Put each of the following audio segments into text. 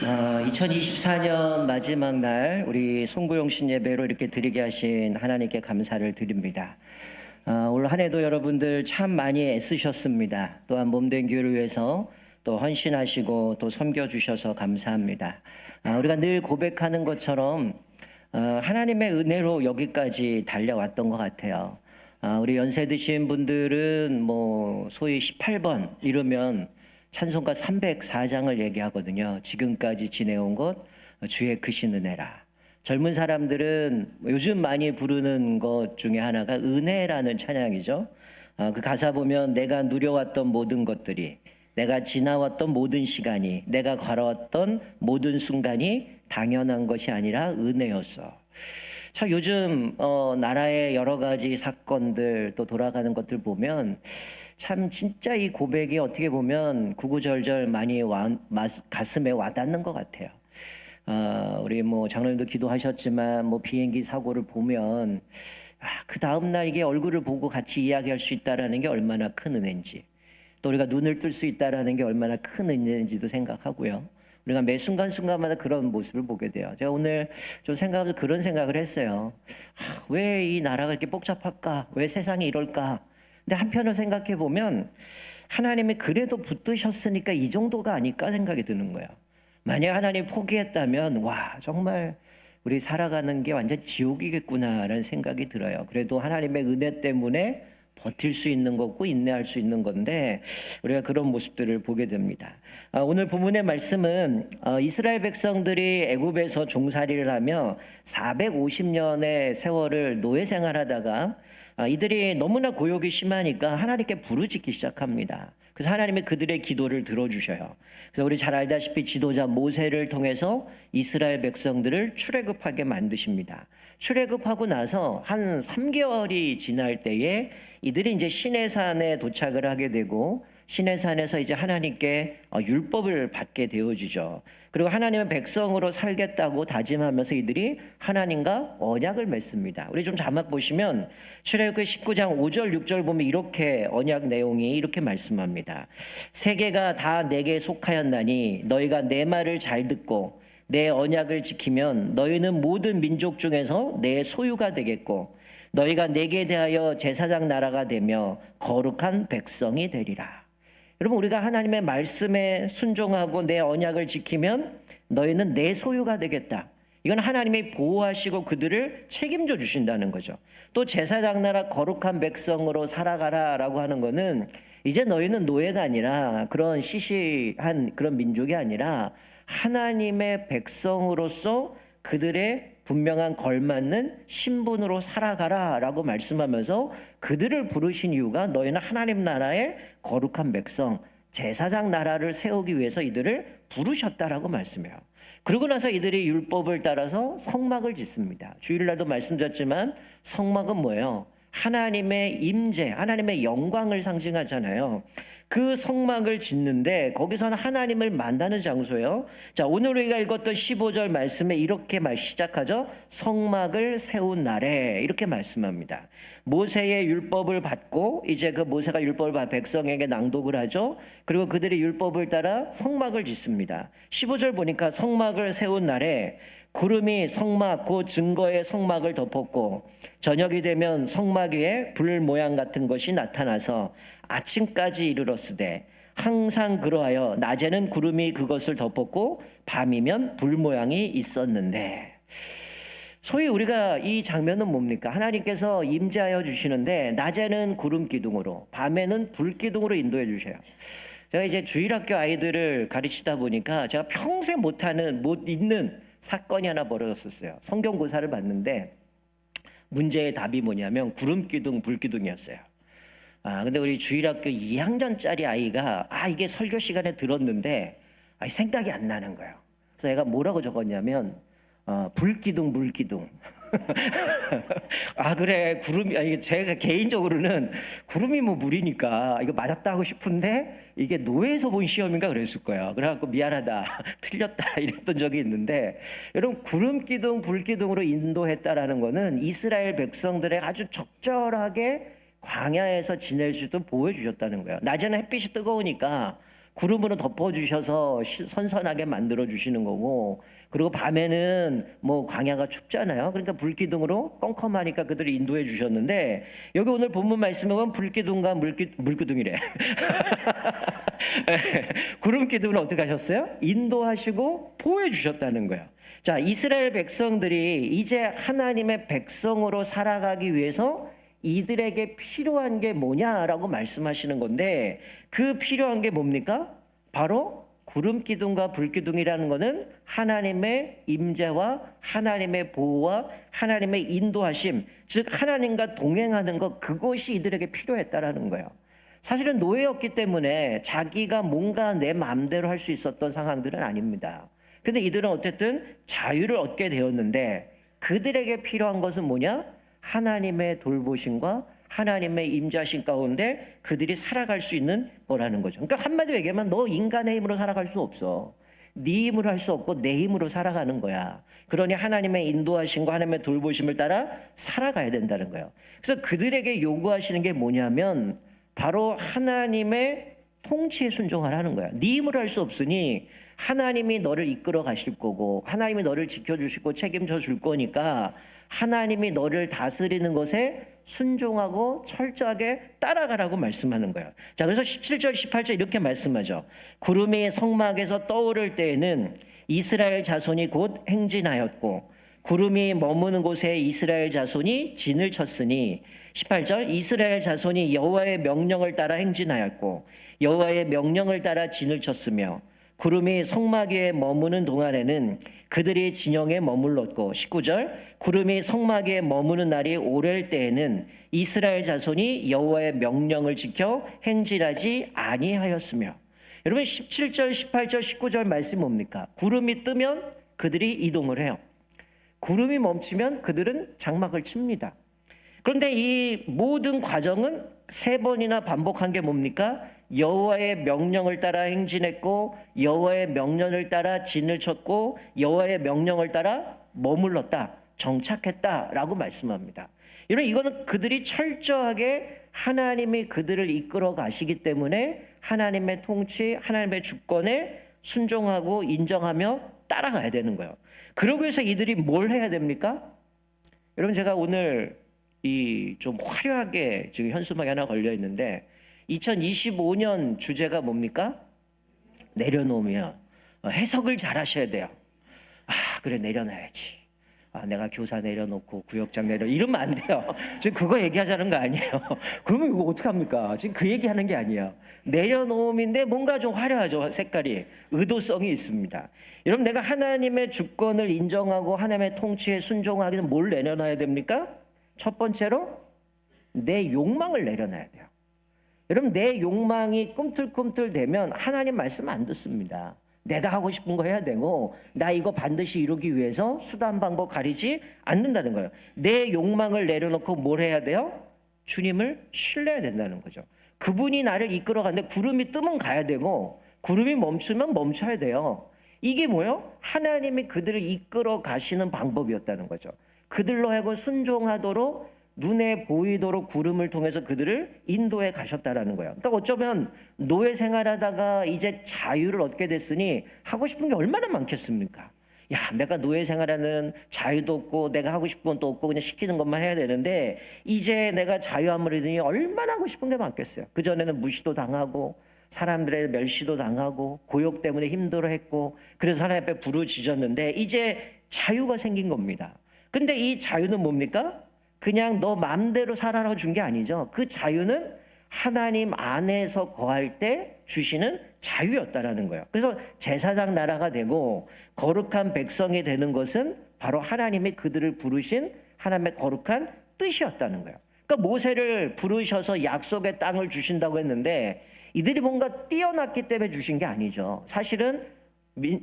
2024년 마지막 날 우리 송구용 신예배로 이렇게 드리게 하신 하나님께 감사를 드립니다. 올 한 해도 여러분들 참 많이 애쓰셨습니다. 또한 몸된 교회를 위해서 또 헌신하시고 또 섬겨주셔서 감사합니다. 우리가 늘 고백하는 것처럼 하나님의 은혜로 여기까지 달려왔던 것 같아요. 우리 연세 드신 분들은 뭐 소위 18번 이르면 찬송가 304장을 얘기하거든요. 지금까지 지내온 것 주의 크신 은혜라. 젊은 사람들은 요즘 많이 부르는 것 중에 하나가 은혜라는 찬양이죠. 그 가사 보면 내가 누려왔던 모든 것들이, 내가 지나왔던 모든 시간이, 내가 걸어왔던 모든 순간이 당연한 것이 아니라 은혜였어. 참 요즘 나라의 여러 가지 사건들 또 돌아가는 것들 보면 참 진짜 이 고백이 어떻게 보면 구구절절 많이 가슴에 와닿는 것 같아요. 우리 뭐 장로님도 기도하셨지만 뭐 비행기 사고를 보면 그 다음날 이게 얼굴을 보고 같이 이야기할 수 있다라는 게 얼마나 큰 은혜인지, 또 우리가 눈을 뜰 수 있다라는 게 얼마나 큰 은혜인지도 생각하고요. 우리가 매 순간순간마다 그런 모습을 보게 돼요. 제가 오늘 좀 그런 생각을 했어요. 왜 이 나라가 이렇게 복잡할까? 왜 세상이 이럴까? 근데 한편으로 생각해 보면 하나님이 그래도 붙드셨으니까 이 정도가 아닐까 생각이 드는 거예요. 만약 하나님 포기했다면 와 정말 우리 살아가는 게 완전 지옥이겠구나라는 생각이 들어요. 그래도 하나님의 은혜 때문에 버틸 수 있는 거고 인내할 수 있는 건데 우리가 그런 모습들을 보게 됩니다. 오늘 본문의 말씀은 이스라엘 백성들이 애굽에서 종살이를 하며 450년의 세월을 노예 생활하다가 이들이 너무나 고욕이 심하니까 하나님께 부르짖기 시작합니다. 그래서 하나님이 그들의 기도를 들어주셔요. 그래서 우리 잘 알다시피 지도자 모세를 통해서 이스라엘 백성들을 출애굽하게 만드십니다. 출애굽하고 나서 한 3개월이 지날 때에 이들이 이제 시내산에 도착을 하게 되고 시내산에서 이제 하나님께 율법을 받게 되어지죠. 그리고 하나님의 백성으로 살겠다고 다짐하면서 이들이 하나님과 언약을 맺습니다. 우리 좀 자막 보시면 출애굽기 19장 5절 6절 보면 이렇게 언약 내용이 이렇게 말씀합니다. 세계가 다 내게 속하였나니 너희가 내 말을 잘 듣고 내 언약을 지키면 너희는 모든 민족 중에서 내 소유가 되겠고 너희가 내게 대하여 제사장 나라가 되며 거룩한 백성이 되리라. 여러분 우리가 하나님의 말씀에 순종하고 내 언약을 지키면 너희는 내 소유가 되겠다. 이건 하나님이 보호하시고 그들을 책임져 주신다는 거죠. 또 제사장 나라 거룩한 백성으로 살아가라라고 하는 거는 이제 너희는 노예가 아니라 그런 시시한 그런 민족이 아니라 하나님의 백성으로서 그들의 분명한 걸맞는 신분으로 살아가라라고 말씀하면서 그들을 부르신 이유가 너희는 하나님 나라의 거룩한 백성, 제사장 나라를 세우기 위해서 이들을 부르셨다라고 말씀해요. 그러고 나서 이들이 율법을 따라서 성막을 짓습니다. 주일날도 말씀드렸지만 성막은 뭐예요? 하나님의 임재, 하나님의 영광을 상징하잖아요. 그 성막을 짓는데 거기서는 하나님을 만나는 장소예요. 자, 오늘 우리가 읽었던 15절 말씀에 이렇게 시작하죠. 성막을 세운 날에 이렇게 말씀합니다. 모세의 율법을 받고 이제 그 모세가 율법을 받아 백성에게 낭독을 하죠. 그리고 그들이 율법을 따라 성막을 짓습니다. 15절 보니까 성막을 세운 날에 구름이 성막 그 증거의 성막을 덮었고 저녁이 되면 성막 위에 불 모양 같은 것이 나타나서 아침까지 이르렀으되 항상 그러하여 낮에는 구름이 그것을 덮었고 밤이면 불 모양이 있었는데, 소위 우리가 이 장면은 뭡니까? 하나님께서 임재하여 주시는데 낮에는 구름 기둥으로 밤에는 불 기둥으로 인도해 주셔요. 제가 이제 주일학교 아이들을 가르치다 보니까 제가 평생 못 잊는 사건이 하나 벌어졌었어요. 성경고사를 봤는데 문제의 답이 뭐냐면 구름 기둥, 불 기둥이었어요. 근데 우리 주일학교 2학년짜리 아이가 이게 설교 시간에 들었는데 생각이 안 나는 거예요. 그래서 얘가 뭐라고 적었냐면 불 기둥, 물 기둥. 그래 구름이 제가 개인적으로는 구름이 뭐 물이니까 이거 맞았다 하고 싶은데 이게 노예에서 본 시험인가 그랬을 거예요. 그래갖고 미안하다 틀렸다 이랬던 적이 있는데, 여러분 구름 기둥 불 기둥으로 인도했다라는 거는 이스라엘 백성들의 아주 적절하게 광야에서 지낼 수 있도록 보여주셨다는 거예요. 낮에는 햇빛이 뜨거우니까 구름으로 덮어주셔서 선선하게 만들어 주시는 거고, 그리고 밤에는 뭐 광야가 춥잖아요. 그러니까 불기둥으로 껌껌하니까 그들을 인도해 주셨는데, 여기 오늘 본문 말씀에 보면 불기둥과 물기둥이래. 구름 기둥을 어떻게 하셨어요? 인도하시고 보호해 주셨다는 거예요. 자, 이스라엘 백성들이 이제 하나님의 백성으로 살아가기 위해서 이들에게 필요한 게 뭐냐라고 말씀하시는 건데, 그 필요한 게 뭡니까? 바로 구름 기둥과 불 기둥이라는 것은 하나님의 임재와 하나님의 보호와 하나님의 인도하심, 즉 하나님과 동행하는 것, 그것이 이들에게 필요했다라는 거예요. 사실은 노예였기 때문에 자기가 뭔가 내 마음대로 할 수 있었던 상황들은 아닙니다. 근데 이들은 어쨌든 자유를 얻게 되었는데, 그들에게 필요한 것은 뭐냐? 하나님의 돌보심과 하나님의 임재하심 가운데 그들이 살아갈 수 있는 거라는 거죠. 그러니까 한마디로 얘기하면 너 인간의 힘으로 살아갈 수 없어. 네 힘으로 할 수 없고 내 힘으로 살아가는 거야. 그러니 하나님의 인도하심과 하나님의 돌보심을 따라 살아가야 된다는 거예요. 그래서 그들에게 요구하시는 게 뭐냐면 바로 하나님의 통치에 순종하라는 거야. 네 힘으로 할 수 없으니 하나님이 너를 이끌어 가실 거고, 하나님이 너를 지켜주시고 책임져 줄 거니까 하나님이 너를 다스리는 것에 순종하고 철저하게 따라가라고 말씀하는 거예요. 자, 그래서 17절 18절 이렇게 말씀하죠. 구름이 성막에서 떠오를 때에는 이스라엘 자손이 곧 행진하였고, 구름이 머무는 곳에 이스라엘 자손이 진을 쳤으니, 18절 이스라엘 자손이 여호와의 명령을 따라 행진하였고 여호와의 명령을 따라 진을 쳤으며, 구름이 성막 위에 머무는 동안에는 그들이 진영에 머물렀고, 19절 구름이 성막 위에 머무는 날이 오랠 때에는 이스라엘 자손이 여호와의 명령을 지켜 행진하지 아니하였으며. 여러분 17절 18절 19절 말씀 뭡니까? 구름이 뜨면 그들이 이동을 해요. 구름이 멈추면 그들은 장막을 칩니다. 그런데 이 모든 과정은 세 번이나 반복한 게 뭡니까? 여호와의 명령을 따라 행진했고, 여호와의 명령을 따라 진을 쳤고, 여호와의 명령을 따라 머물렀다, 정착했다라고 말씀합니다. 여러분, 이거는 그들이 철저하게 하나님이 그들을 이끌어 가시기 때문에 하나님의 통치, 하나님의 주권에 순종하고 인정하며 따라가야 되는 거예요. 그러기 위해서 이들이 뭘 해야 됩니까? 여러분, 제가 오늘 이 좀 화려하게 지금 현수막이 하나 걸려 있는데, 2025년 주제가 뭡니까? 내려놓으면 해석을 잘 하셔야 돼요. 아, 그래, 내려놔야지. 아, 내가 교사 내려놓고 구역장 이러면 안 돼요. 지금 그거 얘기하자는 거 아니에요. 그러면 이거 어떡합니까? 지금 그 얘기하는 게 아니에요. 내려놓음인데 뭔가 좀 화려하죠. 색깔이. 의도성이 있습니다. 여러분, 내가 하나님의 주권을 인정하고 하나님의 통치에 순종하기 위해서 뭘 내려놔야 됩니까? 첫 번째로 내 욕망을 내려놔야 돼요. 여러분, 내 욕망이 꿈틀꿈틀대면 하나님 말씀 안 듣습니다. 내가 하고 싶은 거 해야 되고, 나 이거 반드시 이루기 위해서 수단 방법 가리지 않는다는 거예요. 내 욕망을 내려놓고 뭘 해야 돼요? 주님을 신뢰해야 된다는 거죠. 그분이 나를 이끌어가는데 구름이 뜨면 가야 되고, 구름이 멈추면 멈춰야 돼요. 이게 뭐예요? 하나님이 그들을 이끌어 가시는 방법이었다는 거죠. 그들로 하여금 순종하도록 눈에 보이도록 구름을 통해서 그들을 인도해 가셨다라는 거예요. 그러니까 어쩌면 노예 생활하다가 이제 자유를 얻게 됐으니 하고 싶은 게 얼마나 많겠습니까? 야, 내가 노예 생활하는 자유도 없고 내가 하고 싶은 것도 없고 그냥 시키는 것만 해야 되는데, 이제 내가 자유함을 얻으니 얼마나 하고 싶은 게 많겠어요. 그전에는 무시도 당하고 사람들의 멸시도 당하고 고역 때문에 힘들어했고, 그래서 하나님 앞에 부르짖었는데 이제 자유가 생긴 겁니다. 근데 이 자유는 뭡니까? 그냥 너 마음대로 살아라 준 게 아니죠. 그 자유는 하나님 안에서 거할 때 주시는 자유였다라는 거예요. 그래서 제사장 나라가 되고 거룩한 백성이 되는 것은 바로 하나님이 그들을 부르신 하나님의 거룩한 뜻이었다는 거예요. 그러니까 모세를 부르셔서 약속의 땅을 주신다고 했는데 이들이 뭔가 뛰어났기 때문에 주신 게 아니죠. 사실은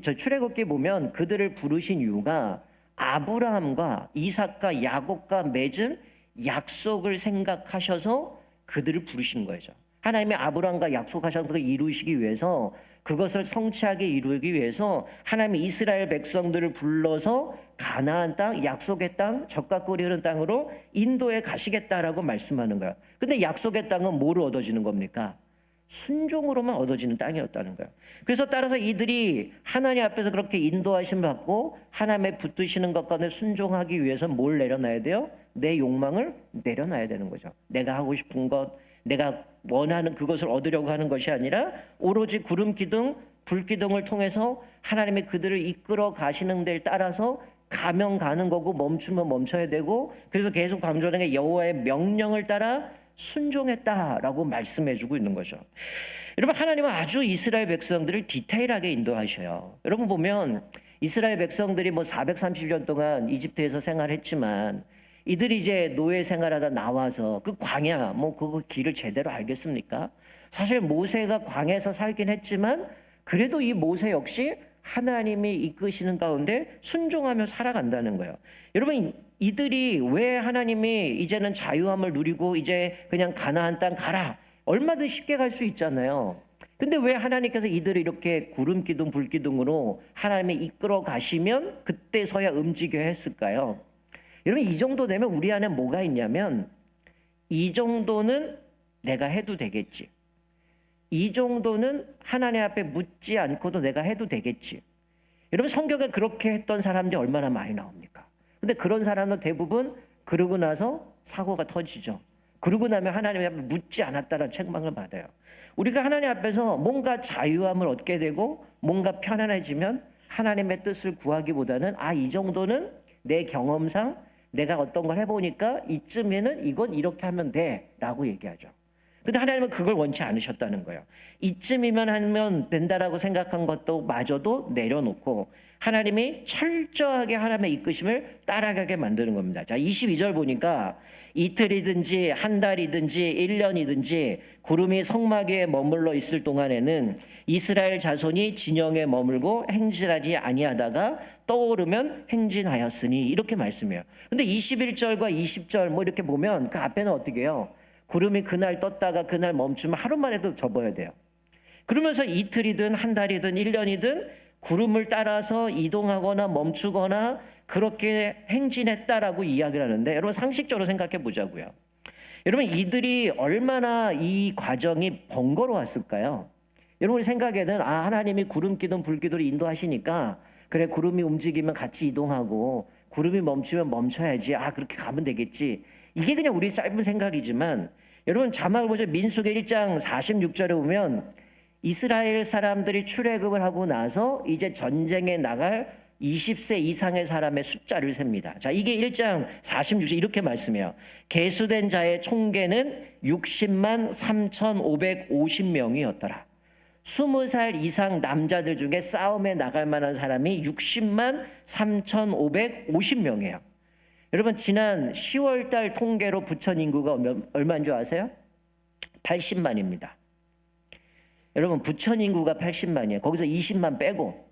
저 출애굽기 보면 그들을 부르신 이유가 아브라함과 이삭과 야곱과 맺은 약속을 생각하셔서 그들을 부르신 거죠. 하나님이 아브라함과 약속하신 것을 이루시기 위해서, 그것을 성취하게 이루기 위해서 하나님이 이스라엘 백성들을 불러서 가나안 땅, 약속의 땅, 젖과 꿀이 흐르는 땅으로 인도해 가시겠다라고 말씀하는 거예요. 근데 약속의 땅은 뭐로 얻어지는 겁니까? 순종으로만 얻어지는 땅이었다는 거예요. 그래서 따라서 이들이 하나님 앞에서 그렇게 인도하심 받고 하나님의 붙드시는 것 가운데 순종하기 위해서 뭘 내려놔야 돼요? 내 욕망을 내려놔야 되는 거죠. 내가 하고 싶은 것, 내가 원하는 그것을 얻으려고 하는 것이 아니라 오로지 구름 기둥, 불 기둥을 통해서 하나님이 그들을 이끌어 가시는 데를 따라서 가면 가는 거고 멈추면 멈춰야 되고, 그래서 계속 강조하는 게 여호와의 명령을 따라 순종했다라고 말씀해주고 있는 거죠. 여러분, 하나님은 아주 이스라엘 백성들을 디테일하게 인도하셔요. 여러분 보면 이스라엘 백성들이 뭐 430년 동안 이집트에서 생활했지만 이들이 이제 노예 생활하다 나와서 그 광야 그 길을 제대로 알겠습니까? 사실 모세가 광야에서 살긴 했지만 그래도 이 모세 역시 하나님이 이끄시는 가운데 순종하며 살아간다는 거예요. 여러분, 이들이 왜 하나님이 이제는 자유함을 누리고 이제 그냥 가나안 땅 가라, 얼마든 쉽게 갈 수 있잖아요. 근데 왜 하나님께서 이들을 이렇게 구름 기둥 불 기둥으로 하나님이 이끌어 가시면 그때서야 움직여야 했을까요? 여러분, 이 정도 되면 우리 안에 뭐가 있냐면, 이 정도는 내가 해도 되겠지, 이 정도는 하나님 앞에 묻지 않고도 내가 해도 되겠지. 여러분, 성경에 그렇게 했던 사람들이 얼마나 많이 나옵니까? 근데 그런 사람은 대부분 그러고 나서 사고가 터지죠. 그러고 나면 하나님 앞에 묻지 않았다는 책망을 받아요. 우리가 하나님 앞에서 뭔가 자유함을 얻게 되고 뭔가 편안해지면 하나님의 뜻을 구하기보다는 이 정도는 내 경험상 내가 어떤 걸 해보니까 이쯤에는 이건 이렇게 하면 돼 라고 얘기하죠. 근데 하나님은 그걸 원치 않으셨다는 거예요. 이쯤이면 하면 된다라고 생각한 것도 마저도 내려놓고 하나님이 철저하게 하나님의 이끄심을 따라가게 만드는 겁니다. 자, 22절 보니까 이틀이든지 한 달이든지 1년이든지 구름이 성막 위에 머물러 있을 동안에는 이스라엘 자손이 진영에 머물고 행진하지 아니하다가 떠오르면 행진하였으니, 이렇게 말씀해요. 근데 21절과 20절 이렇게 보면 그 앞에는 어떻게 해요? 구름이 그날 떴다가 그날 멈추면 하루만 해도 접어야 돼요. 그러면서 이틀이든 한 달이든 1년이든 구름을 따라서 이동하거나 멈추거나 그렇게 행진했다라고 이야기를 하는데, 여러분 상식적으로 생각해 보자고요. 여러분, 이들이 얼마나 이 과정이 번거로웠을까요? 여러분 생각에는 하나님이 구름 기둥 불 기둥을 인도하시니까 그래, 구름이 움직이면 같이 이동하고 구름이 멈추면 멈춰야지, 그렇게 가면 되겠지, 이게 그냥 우리 짧은 생각이지만, 여러분 자막을 보죠. 민수기 1장 46절에 보면 이스라엘 사람들이 출애굽을 하고 나서 이제 전쟁에 나갈 20세 이상의 사람의 숫자를 셉니다. 자, 이게 1장 46절 이렇게 말씀해요. 계수된 자의 총계는 60만 3,550명이었더라. 20살 이상 남자들 중에 싸움에 나갈 만한 사람이 60만 3,550명이에요. 여러분, 지난 10월 달 통계로 부천 인구가 얼마인 줄 아세요? 80만입니다. 여러분, 부천 인구가 80만이에요. 거기서 20만 빼고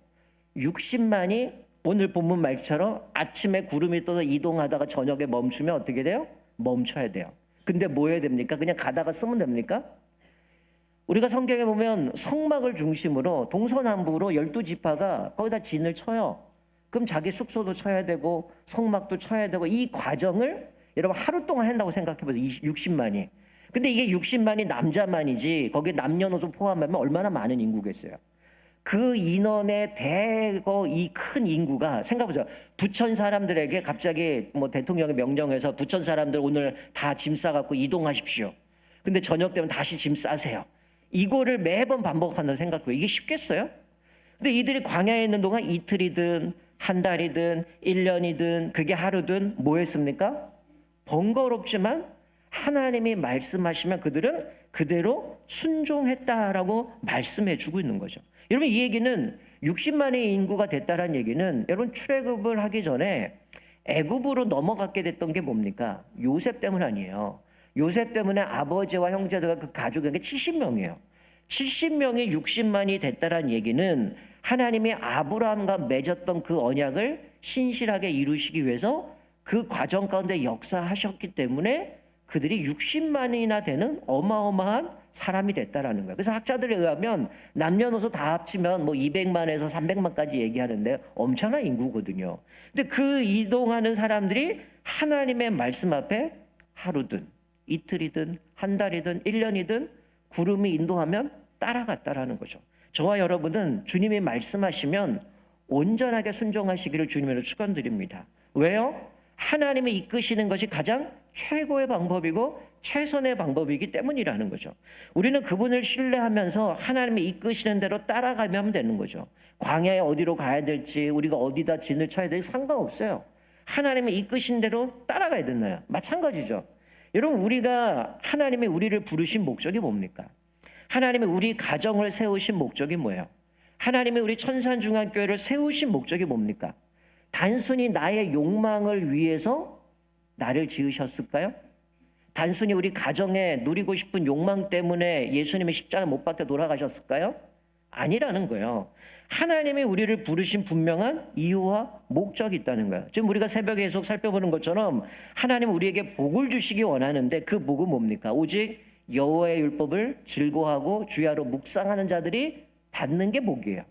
60만이 오늘 본문 말처럼 아침에 구름이 떠서 이동하다가 저녁에 멈추면 어떻게 돼요? 멈춰야 돼요. 근데 뭐 해야 됩니까? 그냥 가다가 쓰면 됩니까? 우리가 성경에 보면 성막을 중심으로 동서남북으로 12지파가 거기다 진을 쳐요. 그럼 자기 숙소도 쳐야 되고 성막도 쳐야 되고, 이 과정을 여러분 하루 동안 한다고 생각해 보세요. 60만이. 근데 이게 60만이 남자만이지 거기에 남녀노소 포함하면 얼마나 많은 인구겠어요. 그 인원의 대거 이 큰 인구가, 생각해보세요. 부천 사람들에게 갑자기 대통령이 명령해서 부천 사람들 오늘 다 짐 싸갖고 이동하십시오. 근데 저녁 되면 다시 짐 싸세요. 이거를 매번 반복한다고 생각해요. 이게 쉽겠어요? 근데 이들이 광야에 있는 동안 이틀이든 한 달이든 1년이든 그게 하루든 뭐 했습니까? 번거롭지만 하나님이 말씀하시면 그들은 그대로 순종했다라고 말씀해 주고 있는 거죠. 여러분, 이 얘기는 60만의 인구가 됐다라는 얘기는, 여러분 출애굽을 하기 전에 애굽으로 넘어가게 됐던 게 뭡니까? 요셉 때문 아니에요. 요셉 때문에 아버지와 형제들과 그 가족이 70명이에요. 70명이 60만이 됐다라는 얘기는 하나님이 아브라함과 맺었던 그 언약을 신실하게 이루시기 위해서 그 과정 가운데 역사하셨기 때문에 그들이 60만이나 되는 어마어마한 사람이 됐다라는 거예요. 그래서 학자들에 의하면 남녀노소 다 합치면 200만에서 300만까지 얘기하는데 엄청난 인구거든요. 근데 그 이동하는 사람들이 하나님의 말씀 앞에 하루든 이틀이든 한 달이든 1년이든 구름이 인도하면 따라갔다라는 거죠. 저와 여러분은 주님이 말씀하시면 온전하게 순종하시기를 주님으로 축원드립니다. 왜요? 하나님이 이끄시는 것이 가장 최고의 방법이고 최선의 방법이기 때문이라는 거죠. 우리는 그분을 신뢰하면서 하나님이 이끄시는 대로 따라가면 되는 거죠. 광야에 어디로 가야 될지, 우리가 어디다 진을 쳐야 될지 상관없어요. 하나님이 이끄신 대로 따라가야 된다요. 마찬가지죠. 여러분, 우리가 하나님이 우리를 부르신 목적이 뭡니까? 하나님이 우리 가정을 세우신 목적이 뭐예요? 하나님이 우리 천산중앙교회를 세우신 목적이 뭡니까? 단순히 나의 욕망을 위해서 나를 지으셨을까요? 단순히 우리 가정에 누리고 싶은 욕망 때문에 예수님의 십자가 못 박혀 돌아가셨을까요? 아니라는 거예요. 하나님이 우리를 부르신 분명한 이유와 목적이 있다는 거예요. 지금 우리가 새벽에 계속 살펴보는 것처럼 하나님은 우리에게 복을 주시기 원하는데 그 복은 뭡니까? 오직 여호와의 율법을 즐거워하고 주야로 묵상하는 자들이 받는 게 복이에요.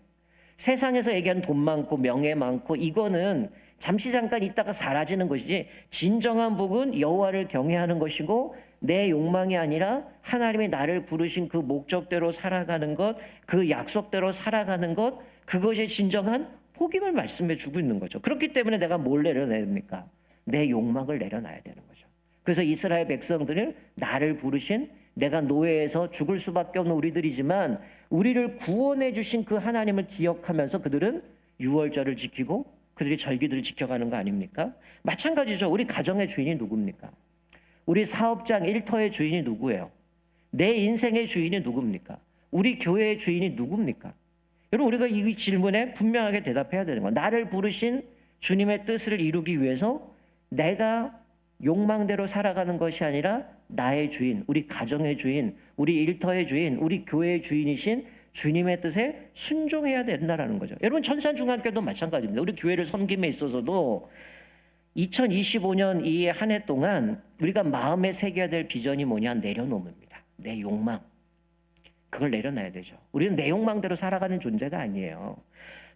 세상에서 얘기하는 돈 많고 명예 많고 이거는 잠시 잠깐 있다가 사라지는 것이지, 진정한 복은 여호와를 경외하는 것이고 내 욕망이 아니라 하나님이 나를 부르신 그 목적대로 살아가는 것, 그 약속대로 살아가는 것, 그것이 진정한 복임을 말씀해 주고 있는 거죠. 그렇기 때문에 내가 뭘 내려놔야 됩니까? 내 욕망을 내려놔야 되는 거죠. 그래서 이스라엘 백성들을 나를 부르신, 내가 노예에서 죽을 수밖에 없는 우리들이지만 우리를 구원해 주신 그 하나님을 기억하면서 그들은 유월절을 지키고 그들이 절기들을 지켜가는 거 아닙니까? 마찬가지죠. 우리 가정의 주인이 누굽니까? 우리 사업장 일터의 주인이 누구예요? 내 인생의 주인이 누굽니까? 우리 교회의 주인이 누굽니까? 여러분, 우리가 이 질문에 분명하게 대답해야 되는 거예요. 나를 부르신 주님의 뜻을 이루기 위해서 내가 욕망대로 살아가는 것이 아니라 나의 주인, 우리 가정의 주인, 우리 일터의 주인, 우리 교회의 주인이신 주님의 뜻에 순종해야 된다는 거죠. 여러분, 천산중앙교도 마찬가지입니다. 우리 교회를 섬김에 있어서도 2025년 이 한 해 동안 우리가 마음에 새겨야 될 비전이 뭐냐? 내려놓습니다. 내 욕망. 그걸 내려놔야 되죠. 우리는 내 욕망대로 살아가는 존재가 아니에요.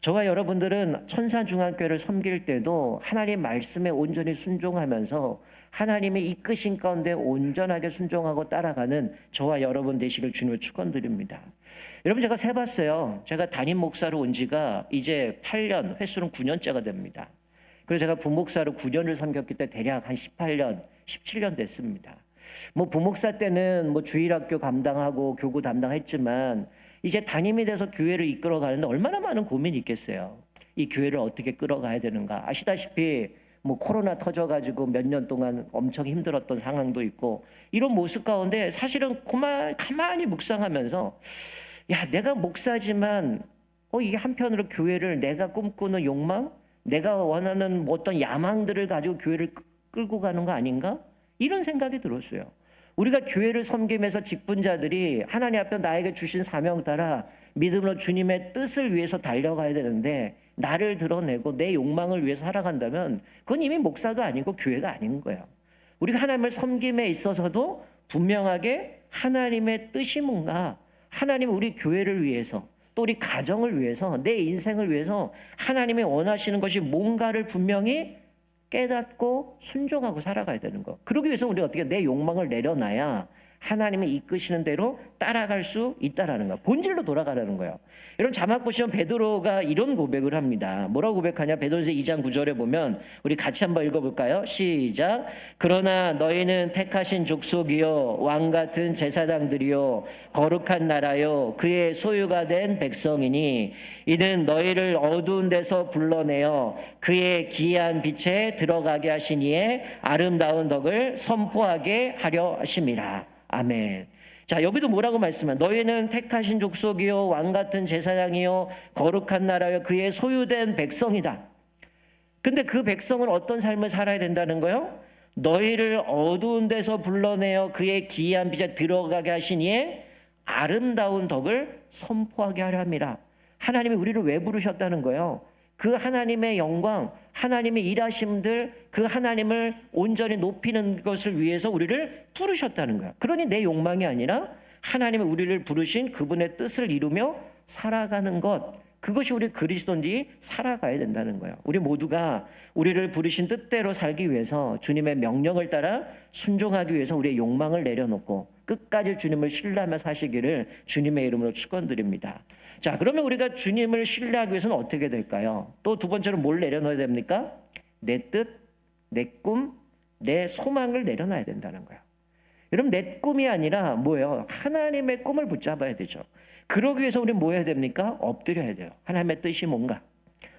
저와 여러분들은 천산중앙교회를 섬길 때도 하나님 말씀에 온전히 순종하면서 하나님의 이끄신 가운데 온전하게 순종하고 따라가는 저와 여러분 되시길 주님을 축원드립니다. 여러분, 제가 세봤어요. 제가 담임 목사로 온 지가 이제 8년, 횟수는 9년째가 됩니다. 그래서 제가 부목사로 9년을 섬겼기 때문에 대략 한 18년, 17년 됐습니다. 뭐 부목사 때는 뭐 주일학교 감당하고 교구 담당했지만 이제 담임이 돼서 교회를 이끌어 가는데 얼마나 많은 고민이 있겠어요. 이 교회를 어떻게 끌어가야 되는가. 아시다시피 뭐 코로나 터져가지고 몇 년 동안 엄청 힘들었던 상황도 있고, 이런 모습 가운데 사실은 가만히 묵상하면서 야, 내가 목사지만 이게 한편으로 교회를 내가 꿈꾸는 욕망, 내가 원하는 뭐 어떤 야망들을 가지고 교회를 끌고 가는 거 아닌가? 이런 생각이 들었어요. 우리가 교회를 섬기면서 직분자들이 하나님 앞에 나에게 주신 사명 따라 믿음으로 주님의 뜻을 위해서 달려가야 되는데 나를 드러내고 내 욕망을 위해서 살아간다면 그건 이미 목사가 아니고 교회가 아닌 거예요. 우리가 하나님을 섬김에 있어서도 분명하게 하나님의 뜻이 뭔가, 하나님 우리 교회를 위해서 또 우리 가정을 위해서 내 인생을 위해서 하나님이 원하시는 것이 뭔가를 분명히 깨닫고 순종하고 살아가야 되는 거. 그러기 위해서 우리가 어떻게 내 욕망을 내려놔야 하나님이 이끄시는 대로 따라갈 수 있다라는 거야. 본질로 돌아가라는 거예요. 여러분, 자막 보시면 베드로가 이런 고백을 합니다. 뭐라고 고백하냐? 베드로서 2장 9절에 보면 우리 같이 한번 읽어볼까요? 시작. 그러나 너희는 택하신 족속이요 왕 같은 제사장들이요 거룩한 나라요 그의 소유가 된 백성이니 이는 너희를 어두운 데서 불러내어 그의 기이한 빛에 들어가게 하신 이의 아름다운 덕을 선포하게 하려 하심이라. 아멘. 자, 여기도 뭐라고 말씀하냐? 너희는 택하신 족속이요 왕 같은 제사장이요 거룩한 나라요 그의 소유된 백성이다. 근데 그 백성은 어떤 삶을 살아야 된다는 거예요? 너희를 어두운 데서 불러내어 그의 기이한 빛에 들어가게 하신 이의 아름다운 덕을 선포하게 하려 함이라. 하나님이 우리를 왜 부르셨다는 거예요? 그 하나님의 영광, 하나님의 일하심들, 그 하나님을 온전히 높이는 것을 위해서 우리를 부르셨다는 거야. 그러니 내 욕망이 아니라 하나님이 우리를 부르신 그분의 뜻을 이루며 살아가는 것, 그것이 우리 그리스도인들이 살아가야 된다는 거예요. 우리 모두가 우리를 부르신 뜻대로 살기 위해서 주님의 명령을 따라 순종하기 위해서 우리의 욕망을 내려놓고 끝까지 주님을 신뢰하며 사시기를 주님의 이름으로 축원드립니다. 자, 그러면 우리가 주님을 신뢰하기 위해서는 어떻게 될까요? 또 두 번째로 뭘 내려놓아야 됩니까? 내 뜻, 내 꿈, 내 소망을 내려놔야 된다는 거예요. 여러분, 내 꿈이 아니라 뭐예요? 하나님의 꿈을 붙잡아야 되죠. 그러기 위해서 우리는 뭐 해야 됩니까? 엎드려야 돼요. 하나님의 뜻이 뭔가?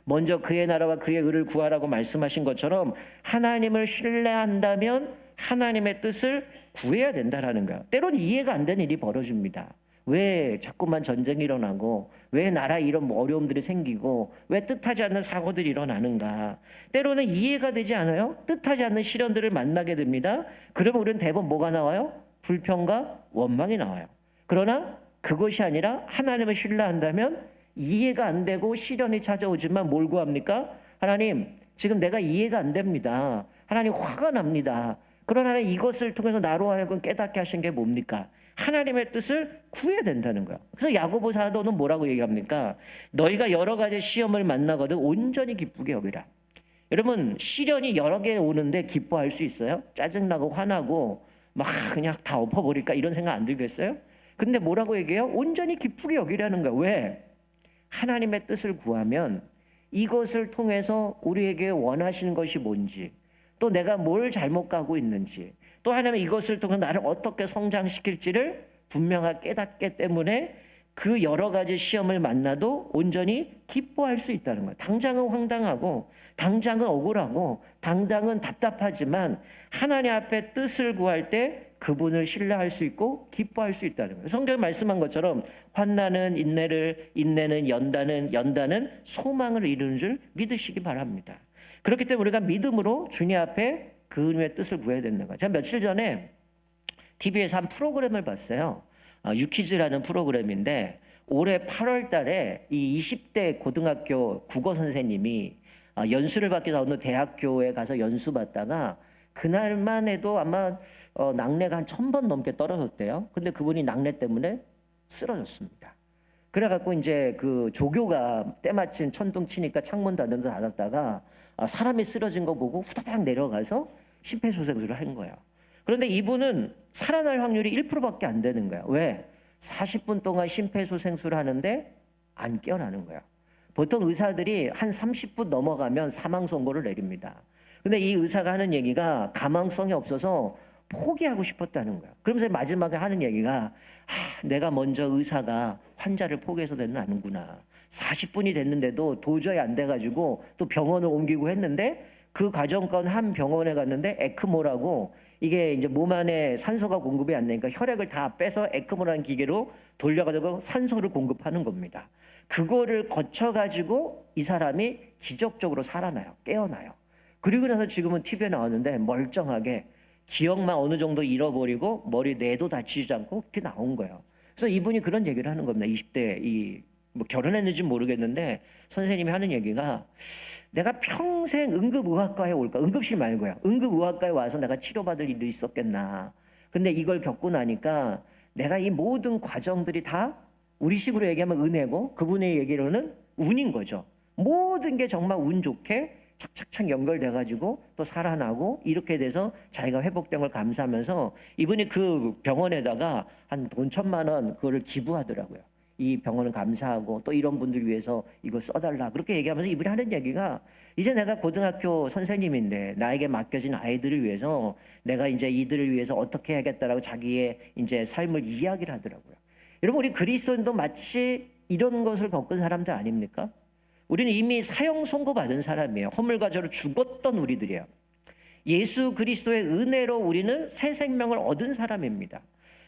먼저 그의 나라와 그의 의를 구하라고 말씀하신 것처럼 하나님을 신뢰한다면 하나님의 뜻을 구해야 된다는 거예요. 때로는 이해가 안 되는 일이 벌어집니다. 왜 자꾸만 전쟁이 일어나고 왜 나라에 이런 어려움들이 생기고 왜 뜻하지 않는 사고들이 일어나는가. 때로는 이해가 되지 않아요? 뜻하지 않는 시련들을 만나게 됩니다. 그러면 우리는 대부분 뭐가 나와요? 불평과 원망이 나와요. 그러나 그것이 아니라 하나님을 신뢰한다면 이해가 안 되고 시련이 찾아오지만 뭘 구합니까? 하나님, 지금 내가 이해가 안 됩니다. 하나님, 화가 납니다. 그러나 이것을 통해서 나로 하여금 깨닫게 하신 게 뭡니까? 하나님의 뜻을 구해야 된다는 거예요. 그래서 야고보 사도는 뭐라고 얘기합니까? 너희가 여러 가지 시험을 만나거든 온전히 기쁘게 여기라. 여러분, 시련이 여러 개 오는데 기뻐할 수 있어요? 짜증나고 화나고 막 그냥 다 엎어버릴까 이런 생각 안 들겠어요? 근데 뭐라고 얘기해요? 온전히 기쁘게 여기라는 거예요. 왜? 하나님의 뜻을 구하면 이것을 통해서 우리에게 원하시는 것이 뭔지, 또 내가 뭘 잘못 가고 있는지, 또 하나님 이것을 통해 나를 어떻게 성장시킬지를 분명하게 깨닫기 때문에 그 여러 가지 시험을 만나도 온전히 기뻐할 수 있다는 거예요. 당장은 황당하고 당장은 억울하고 당장은 답답하지만 하나님 앞에 뜻을 구할 때 그분을 신뢰할 수 있고 기뻐할 수 있다는 거예요. 성경에 말씀한 것처럼 환난은 인내를, 인내는 연단은, 연단은 소망을 이루는 줄 믿으시기 바랍니다. 그렇기 때문에 우리가 믿음으로 주님 앞에 그분의 뜻을 구해야 된다는 거예요. 제가 며칠 전에 TV에서 한 프로그램을 봤어요. 유키즈라는 프로그램인데 올해 8월 달에 이 20대 고등학교 국어 선생님이 연수를 받기 위해서 어느 대학교에 가서 연수 받다가 그날만 해도 아마 낙뢰가 한 1000번 넘게 떨어졌대요. 근데 그분이 낙뢰 때문에 쓰러졌습니다. 그래갖고 이제 그 조교가 때마침 천둥 치니까 창문 닫는 데 닫았다가 사람이 쓰러진 거 보고 후다닥 내려가서 심폐소생술을 한 거예요. 그런데 이분은 살아날 확률이 1%밖에 안 되는 거예요. 왜? 40분 동안 심폐소생술을 하는데 안 깨어나는 거예요. 보통 의사들이 한 30분 넘어가면 사망 선고를 내립니다. 근데 이 의사가 하는 얘기가 가망성이 없어서 포기하고 싶었다는 거예요. 그러면서 마지막에 하는 얘기가 내가 먼저 의사가 환자를 포기해서 되는 않는구나. 40분이 됐는데도 도저히 안 돼가지고 또 병원을 옮기고 했는데 그 과정권 한 병원에 갔는데 에크모라고 이게 이제 몸 안에 산소가 공급이 안 되니까 혈액을 다 빼서 에크모라는 기계로 돌려가지고 산소를 공급하는 겁니다. 그거를 거쳐가지고 이 사람이 기적적으로 살아나요. 깨어나요. 그리고 나서 지금은 TV에 나왔는데 멀쩡하게 기억만 어느 정도 잃어버리고 머리 뇌도 다치지 않고 그렇게 나온 거예요. 그래서 이분이 그런 얘기를 하는 겁니다. 20대 뭐 결혼했는지 모르겠는데 선생님이 하는 얘기가 내가 평생 응급의학과에 올까? 응급실 말고요. 응급의학과에 와서 내가 치료받을 일이 있었겠나. 근데 이걸 겪고 나니까 내가 이 모든 과정들이 다 우리식으로 얘기하면 은혜고 그분의 얘기로는 운인 거죠. 모든 게 정말 운 좋게 착착착 연결돼가지고 또 살아나고 이렇게 돼서 자기가 회복된 걸 감사하면서 이분이 그 병원에다가 한 돈 1000만 원 그거를 기부하더라고요. 이 병원은 감사하고 또 이런 분들 위해서 이거 써달라 그렇게 얘기하면서 이분이 하는 얘기가 이제 내가 고등학교 선생님인데 나에게 맡겨진 아이들을 위해서 내가 이제 이들을 위해서 어떻게 해야겠다라고 자기의 이제 삶을 이야기를 하더라고요. 여러분 우리 그리스도인도 마치 이런 것을 겪은 사람들 아닙니까? 우리는 이미 사형 선고받은 사람이에요. 허물과 죄로 죽었던 우리들이에요. 예수 그리스도의 은혜로 우리는 새 생명을 얻은 사람입니다.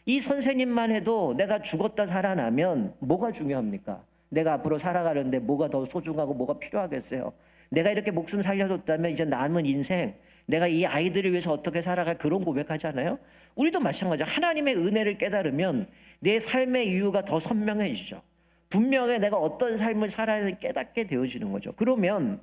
이 선생님만 해도 내가 죽었다 살아나면 뭐가 중요합니까? 내가 앞으로 살아가는데 뭐가 더 소중하고 뭐가 필요하겠어요? 내가 이렇게 목숨 살려줬다면 이제 남은 인생 내가 이 아이들을 위해서 어떻게 살아갈 그런 고백하잖아요. 우리도 마찬가지야. 하나님의 은혜를 깨달으면 내 삶의 이유가 더 선명해지죠. 분명히 내가 어떤 삶을 살아야 할지 깨닫게 되어지는 거죠. 그러면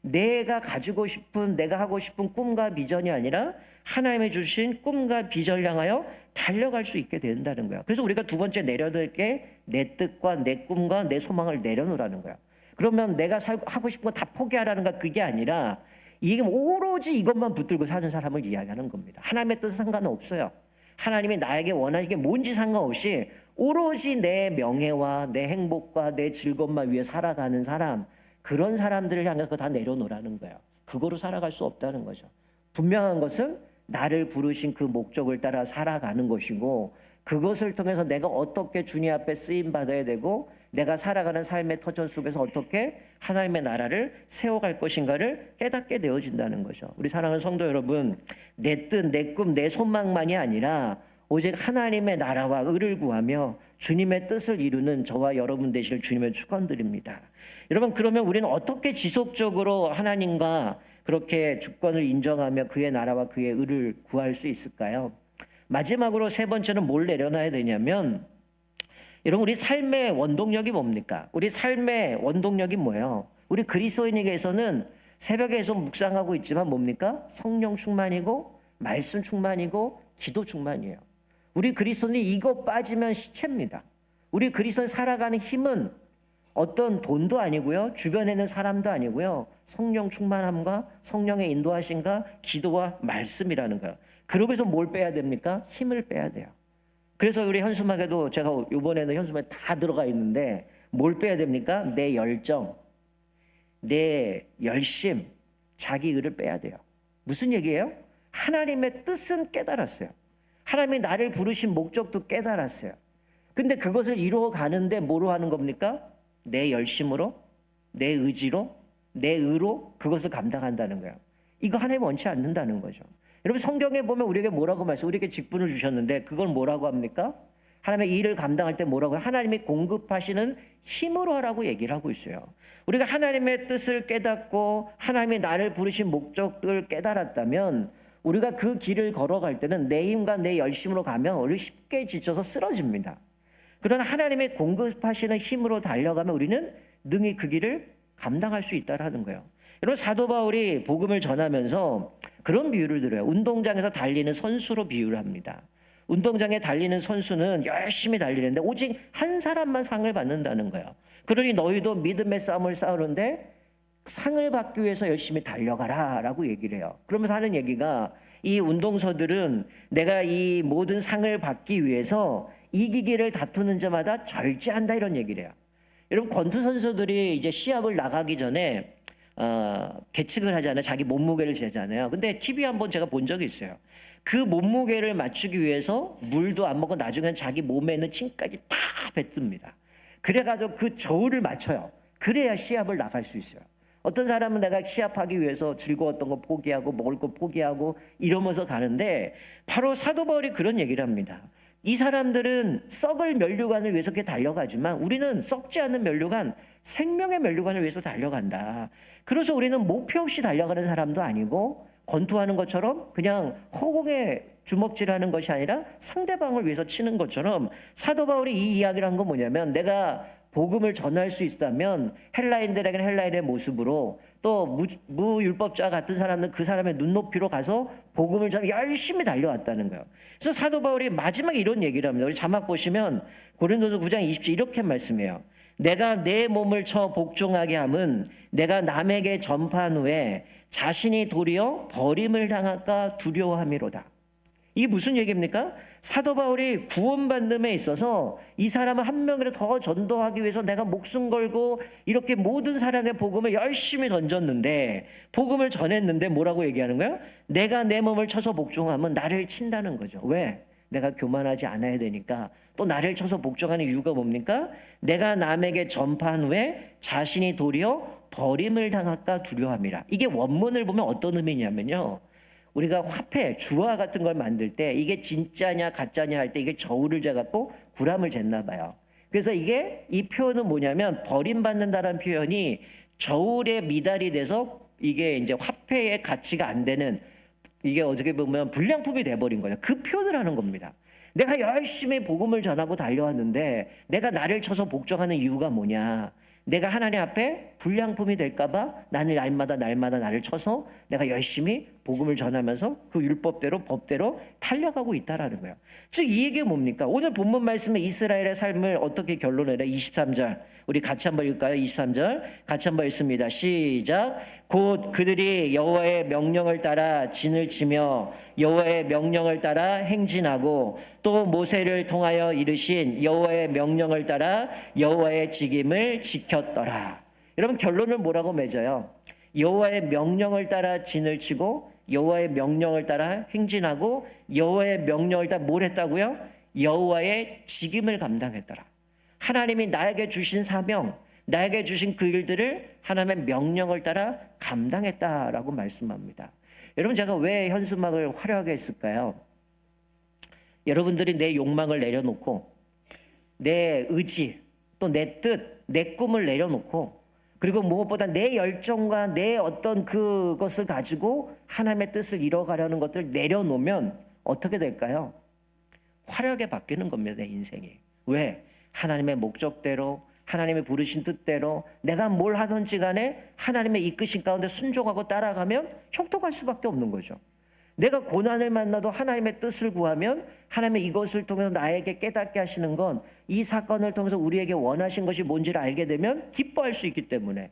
내가 가지고 싶은 내가 하고 싶은 꿈과 비전이 아니라 하나님이 주신 꿈과 비전을 향하여 달려갈 수 있게 된다는 거야. 그래서 우리가 두 번째 내려놓을 게 내 뜻과 내 꿈과 내 소망을 내려놓으라는 거야. 그러면 내가 하고 싶은 거 다 포기하라는 거 그게 아니라 이게 오로지 이것만 붙들고 사는 사람을 이야기하는 겁니다. 하나님의 뜻은 상관없어요. 하나님이 나에게 원하는 게 뭔지 상관없이 오로지 내 명예와 내 행복과 내 즐거움만 위해 살아가는 사람, 그런 사람들을 향해서 그거 다 내려놓으라는 거예요. 그거로 살아갈 수 없다는 거죠. 분명한 것은 나를 부르신 그 목적을 따라 살아가는 것이고, 그것을 통해서 내가 어떻게 주님 앞에 쓰임 받아야 되고, 내가 살아가는 삶의 터전 속에서 어떻게 하나님의 나라를 세워갈 것인가를 깨닫게 되어진다는 거죠. 우리 사랑하는 성도 여러분, 내 뜻, 내 꿈, 내 소망만이 아니라 오직 하나님의 나라와 의를 구하며 주님의 뜻을 이루는 저와 여러분 되실 주님을 축원드립니다. 여러분, 그러면 우리는 어떻게 지속적으로 하나님과 그렇게 주권을 인정하며 그의 나라와 그의 의를 구할 수 있을까요? 마지막으로 세 번째는 뭘 내려놔야 되냐면, 여러분, 우리 삶의 원동력이 뭡니까? 우리 삶의 원동력이 뭐예요? 우리 그리스도인에게서는 새벽에 계속 묵상하고 있지만 뭡니까? 성령 충만이고 말씀 충만이고 기도 충만이에요. 우리 그리스도인이 이거 빠지면 시체입니다. 우리 그리스도인 살아가는 힘은 어떤 돈도 아니고요, 주변에 있는 사람도 아니고요, 성령 충만함과 성령의 인도하심과 기도와 말씀이라는 거예요. 그러면서 뭘 빼야 됩니까? 힘을 빼야 돼요. 그래서 우리 현수막에도 제가 이번에는 현수막에 다 들어가 있는데 뭘 빼야 됩니까? 내 열정, 내 열심, 자기 의를 빼야 돼요. 무슨 얘기예요? 하나님의 뜻은 깨달았어요. 하나님이 나를 부르신 목적도 깨달았어요. 근데 그것을 이루어 가는데 뭐로 하는 겁니까? 내 열심으로, 내 의지로, 내 의로 그것을 감당한다는 거예요. 이거 하나님 원치 않는다는 거죠. 여러분, 성경에 보면 우리에게 뭐라고 말씀해요? 우리에게 직분을 주셨는데 그걸 뭐라고 합니까? 하나님의 일을 감당할 때 뭐라고 해요? 하나님이 공급하시는 힘으로 하라고 얘기를 하고 있어요. 우리가 하나님의 뜻을 깨닫고 하나님이 나를 부르신 목적을 깨달았다면 우리가 그 길을 걸어갈 때는 내 힘과 내 열심으로 가면 우리 쉽게 지쳐서 쓰러집니다. 그러나 하나님이 공급하시는 힘으로 달려가면 우리는 능히 그 길을 감당할 수 있다는 거예요. 여러분, 사도 바울이 복음을 전하면서 그런 비유를 들어요. 운동장에서 달리는 선수로 비유를 합니다. 운동장에 달리는 선수는 열심히 달리는데 오직 한 사람만 상을 받는다는 거예요. 그러니 너희도 믿음의 싸움을 싸우는데 상을 받기 위해서 열심히 달려가라 라고 얘기를 해요. 그러면서 하는 얘기가, 이 운동선들은 내가 이 모든 상을 받기 위해서 이기기를 다투는 자마다 절제한다, 이런 얘기를 해요. 여러분, 권투 선수들이 이제 시합을 나가기 전에 계측을 하잖아요. 자기 몸무게를 재잖아요. 근데 TV 한번 제가 본 적이 있어요. 그 몸무게를 맞추기 위해서 물도 안 먹고 나중엔 자기 몸에 있는 침까지 다 뱉습니다. 그래가지고 그 저울을 맞춰요. 그래야 시합을 나갈 수 있어요. 어떤 사람은 내가 시합하기 위해서 즐거웠던 거 포기하고 먹을 거 포기하고 이러면서 가는데, 바로 사도 바울이 그런 얘기를 합니다. 이 사람들은 썩을 면류관을 위해서 이렇게 달려가지만 우리는 썩지 않는 면류관, 생명의 면류관을 위해서 달려간다. 그래서 우리는 목표 없이 달려가는 사람도 아니고 권투하는 것처럼 그냥 허공에 주먹질하는 것이 아니라 상대방을 위해서 치는 것처럼, 사도 바울이 이 이야기를 한 건 뭐냐면, 내가 복음을 전할 수 있다면 헬라인들에게는 헬라인의 모습으로, 또 무율법자 같은 사람은 그 사람의 눈높이로 가서 복음을 전하며 열심히 달려왔다는 거예요. 그래서 사도 바울이 마지막에 이런 얘기를 합니다. 우리 자막 보시면 고린도서 9장 20절 이렇게 말씀해요. 내가 내 몸을 쳐 복종하게 함은 내가 남에게 전파한 후에 자신이 도리어 버림을 당할까 두려워함이로다. 이게 무슨 얘기입니까? 사도 바울이 구원받는 데 있어서 이 사람을 한 명이라도 더 전도하기 위해서 내가 목숨 걸고 이렇게 모든 사람의 복음을 열심히 던졌는데, 복음을 전했는데 뭐라고 얘기하는 거예요? 내가 내 몸을 쳐서 복종하면 나를 친다는 거죠. 왜? 내가 교만하지 않아야 되니까. 또 나를 쳐서 복종하는 이유가 뭡니까? 내가 남에게 전파한 후에 자신이 도리어 버림을 당할까 두려워함이라. 이게 원문을 보면 어떤 의미냐면요, 우리가 화폐, 주화 같은 걸 만들 때 이게 진짜냐 가짜냐 할 때 이게 저울을 재갖고 구람을 쟀나 봐요. 그래서 이게, 이 표현은 뭐냐면, 버림받는다는 표현이 저울에 미달이 돼서 이게 이제 화폐의 가치가 안 되는, 이게 어떻게 보면 불량품이 돼버린 거예요. 그 표현을 하는 겁니다. 내가 열심히 복음을 전하고 달려왔는데 내가 나를 쳐서 복종하는 이유가 뭐냐? 내가 하나님 앞에 불량품이 될까봐 나를 날마다 나를 쳐서 내가 열심히 복음을 전하면서 그 율법대로 법대로 달려가고 있다라는 거예요. 즉 이 얘기가 뭡니까? 오늘 본문 말씀에 이스라엘의 삶을 어떻게 결론내려? 23절 우리 같이 한번 읽을까요? 23절 같이 한번 읽습니다. 시작. 곧 그들이 여호와의 명령을 따라 진을 치며 여호와의 명령을 따라 행진하고 또 모세를 통하여 이르신 여호와의 명령을 따라 여호와의 직임을 지켰더라. 여러분 결론은 뭐라고 맺어요? 여호와의 명령을 따라 진을 치고 여호와의 명령을 따라 행진하고 여호와의 명령을 따라 뭘 했다고요? 여호와의 직임을 감당했더라. 하나님이 나에게 주신 사명, 나에게 주신 그 일들을 하나님의 명령을 따라 감당했다라고 말씀합니다. 여러분 제가 왜 현수막을 화려하게 했을까요? 여러분들이 내 욕망을 내려놓고 내 의지 또 내 뜻, 내 꿈을 내려놓고 그리고 무엇보다 내 열정과 내 어떤 그것을 가지고 하나님의 뜻을 이뤄가려는 것들을 내려놓으면 어떻게 될까요? 화려하게 바뀌는 겁니다, 내 인생이. 왜? 하나님의 목적대로 하나님의 부르신 뜻대로 내가 뭘 하든지 간에 하나님의 이끄신 가운데 순종하고 따라가면 형통할 수밖에 없는 거죠. 내가 고난을 만나도 하나님의 뜻을 구하면 하나님의 이것을 통해서 나에게 깨닫게 하시는 건 이 사건을 통해서 우리에게 원하신 것이 뭔지를 알게 되면 기뻐할 수 있기 때문에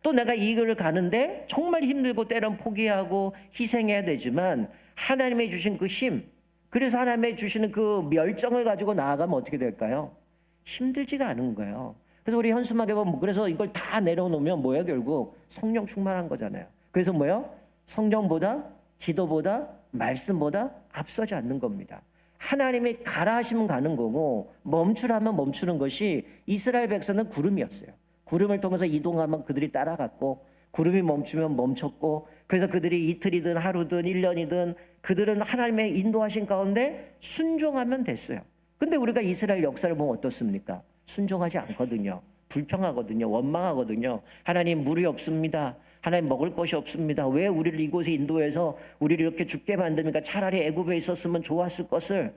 또 내가 이 길을 가는데 정말 힘들고 때론 포기하고 희생해야 되지만 하나님이 주신 그 힘, 그래서 하나님이 주시는 그 열정을 가지고 나아가면 어떻게 될까요? 힘들지가 않은 거예요. 그래서 우리 현수막에 보면 그래서 이걸 다 내려놓으면 뭐예요? 결국 성령 충만한 거잖아요. 그래서 뭐예요? 성령보다 기도보다 말씀보다 앞서지 않는 겁니다. 하나님이 가라 하시면 가는 거고 멈추라면 멈추는 것이 이스라엘 백성은 구름이었어요. 구름을 통해서 이동하면 그들이 따라갔고 구름이 멈추면 멈췄고 그래서 그들이 이틀이든 하루든 1년이든 그들은 하나님의 인도하신 가운데 순종하면 됐어요. 근데 우리가 이스라엘 역사를 보면 어떻습니까? 순종하지 않거든요. 불평하거든요. 원망하거든요. 하나님 물이 없습니다. 하나님 먹을 것이 없습니다. 왜 우리를 이곳에 인도해서 우리를 이렇게 죽게 만듭니까? 차라리 애굽에 있었으면 좋았을 것을.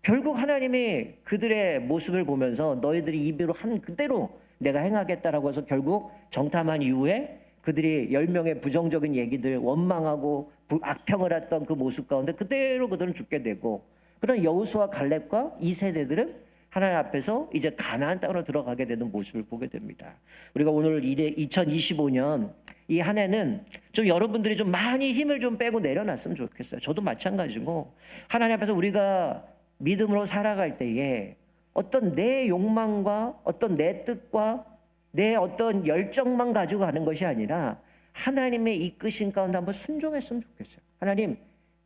결국 하나님이 그들의 모습을 보면서 너희들이 입으로 한 그대로 내가 행하겠다라고 해서 결국 정탐한 이후에 그들이 10명의 부정적인 얘기들 원망하고 악평을 했던 그 모습 가운데 그대로 그들은 죽게 되고 그런 여호수아 갈렙과 이 세대들은 하나님 앞에서 이제 가나안 땅으로 들어가게 되는 모습을 보게 됩니다. 우리가 오늘 2025년 이 한 해는 좀 여러분들이 좀 많이 힘을 좀 빼고 내려놨으면 좋겠어요. 저도 마찬가지고 하나님 앞에서 우리가 믿음으로 살아갈 때에 어떤 내 욕망과 어떤 내 뜻과 내 어떤 열정만 가지고 가는 것이 아니라 하나님의 이끄신 가운데 한번 순종했으면 좋겠어요. 하나님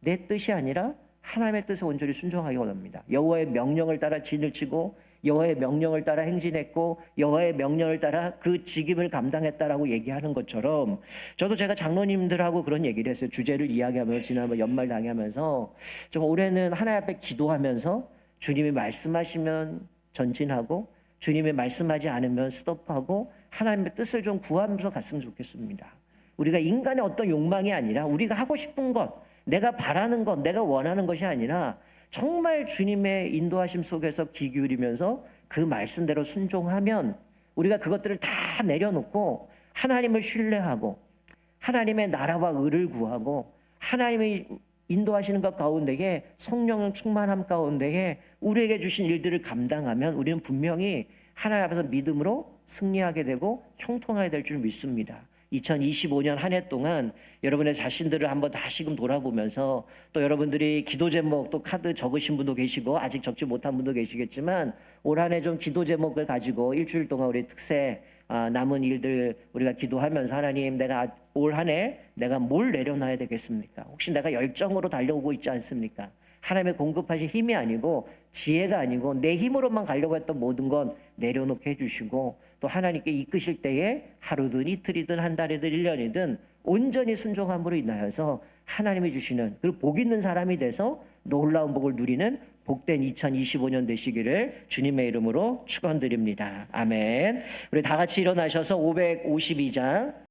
내 뜻이 아니라 하나님의 뜻에 온전히 순종하기 원합니다. 여호와의 명령을 따라 진을 치고 여호와의 명령을 따라 행진했고 여호와의 명령을 따라 그 직임을 감당했다라고 얘기하는 것처럼 저도 제가 장로님들하고 그런 얘기를 했어요. 주제를 이야기하면서 지난번 연말 당하면서 좀 올해는 하나님 앞에 기도하면서 주님이 말씀하시면 전진하고 주님이 말씀하지 않으면 스톱하고 하나님의 뜻을 좀 구하면서 갔으면 좋겠습니다. 우리가 인간의 어떤 욕망이 아니라 우리가 하고 싶은 것 내가 바라는 것, 내가 원하는 것이 아니라 정말 주님의 인도하심 속에서 귀 기울이면서 그 말씀대로 순종하면 우리가 그것들을 다 내려놓고 하나님을 신뢰하고 하나님의 나라와 의를 구하고 하나님의 인도하시는 것 가운데에 성령의 충만함 가운데에 우리에게 주신 일들을 감당하면 우리는 분명히 하나님 앞에서 믿음으로 승리하게 되고 형통하게 될 줄 믿습니다. 2025년 한 해 동안 여러분의 자신들을 한번 다시금 돌아보면서 또 여러분들이 기도 제목 또 카드 적으신 분도 계시고 아직 적지 못한 분도 계시겠지만 올 한 해 좀 기도 제목을 가지고 일주일 동안 우리 특세 남은 일들 우리가 기도하면서 하나님 내가 올 한 해 내가 뭘 내려놔야 되겠습니까? 혹시 내가 열정으로 달려오고 있지 않습니까? 하나님의 공급하신 힘이 아니고 지혜가 아니고 내 힘으로만 가려고 했던 모든 건 내려놓게 해주시고 또 하나님께 이끄실 때에 하루든 이틀이든 한 달이든 1년이든 온전히 순종함으로 인하여서 하나님이 주시는 그 복 있는 사람이 돼서 놀라운 복을 누리는 복된 2025년 되시기를 주님의 이름으로 축원드립니다. 아멘. 우리 다 같이 일어나셔서 552장